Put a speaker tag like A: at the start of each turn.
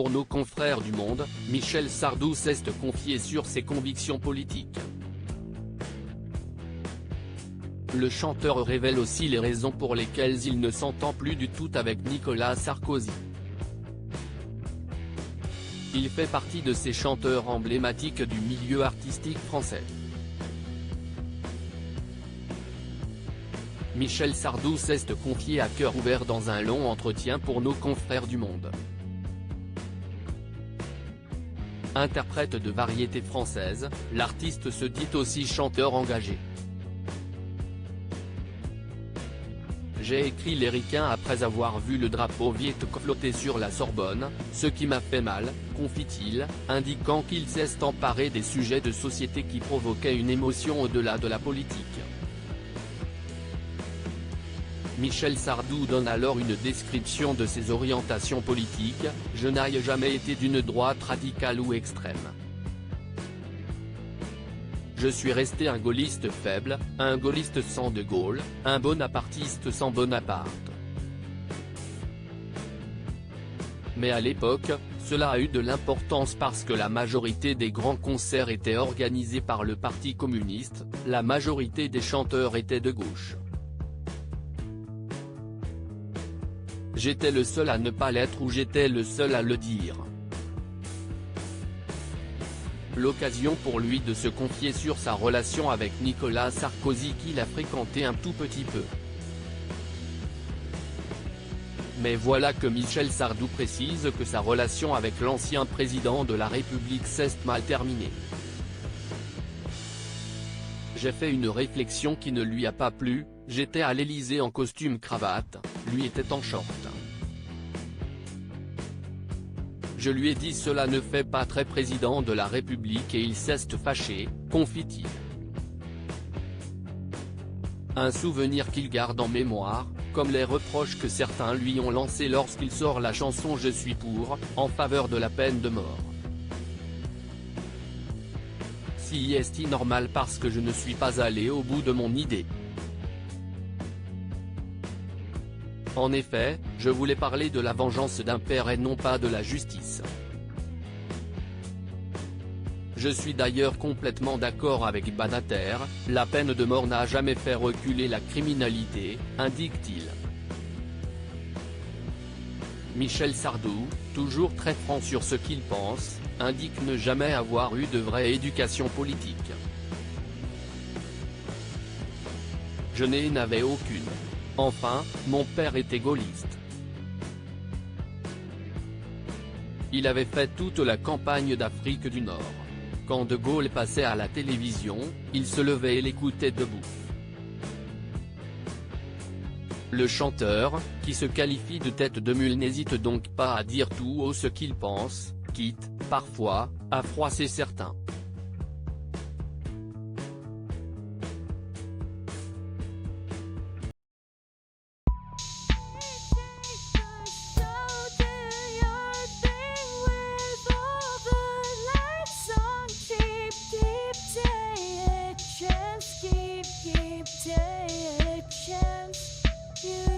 A: pour nos confrères du Monde, Michel Sardou s'est confié sur ses convictions politiques. Le chanteur révèle aussi les raisons pour lesquelles il ne s'entend plus du tout avec Nicolas Sarkozy. Il fait partie de ces chanteurs emblématiques du milieu artistique français. Michel Sardou s'est confié à cœur ouvert dans un long entretien pour nos confrères du Monde. Interprète de variété française, l'artiste se dit aussi chanteur engagé. J'ai écrit les ricains après avoir vu le drapeau viet-cong flotter sur la Sorbonne, ce qui m'a fait mal, confie-t-il, indiquant qu'il s'est emparé des sujets de société qui provoquaient une émotion au-delà de la politique. Michel Sardou donne alors une description de ses orientations politiques: « Je n'ai jamais été d'une droite radicale ou extrême. Je suis resté un gaulliste faible, un gaulliste sans De Gaulle, un bonapartiste sans Bonaparte. Mais à l'époque, cela a eu de l'importance parce que la majorité des grands concerts étaient organisés par le Parti communiste, la majorité des chanteurs étaient de gauche. J'étais le seul à ne pas l'être ou j'étais le seul à le dire. » L'occasion pour lui de se confier sur sa relation avec Nicolas Sarkozy qu'il a fréquenté un tout petit peu. Mais voilà que Michel Sardou précise que sa relation avec l'ancien président de la République s'est mal terminée. J'ai fait une réflexion qui ne lui a pas plu, j'étais à l'Élysée en costume cravate, lui était en short. Je lui ai dit cela ne fait pas très président de la République et il s'est fâché, confie-t-il. Un souvenir qu'il garde en mémoire, comme les reproches que certains lui ont lancés lorsqu'il sort la chanson Je suis pour, en faveur de la peine de mort. Si est normal parce que je ne suis pas allé au bout de mon idée. En effet, je voulais parler de la vengeance d'un père et non pas de la justice. Je suis d'ailleurs complètement d'accord avec Banater, la peine de mort n'a jamais fait reculer la criminalité, indique-t-il. Michel Sardou, toujours très franc sur ce qu'il pense, indique ne jamais avoir eu de vraie éducation politique. Je n'avais aucune. Enfin, mon père était gaulliste. Il avait fait toute la campagne d'Afrique du Nord. Quand De Gaulle passait à la télévision, il se levait et l'écoutait debout. Le chanteur, qui se qualifie de tête de mule n'hésite donc pas à dire tout haut ce qu'il pense, quitte, parfois, à froisser certains.
B: Keep taking a chance. You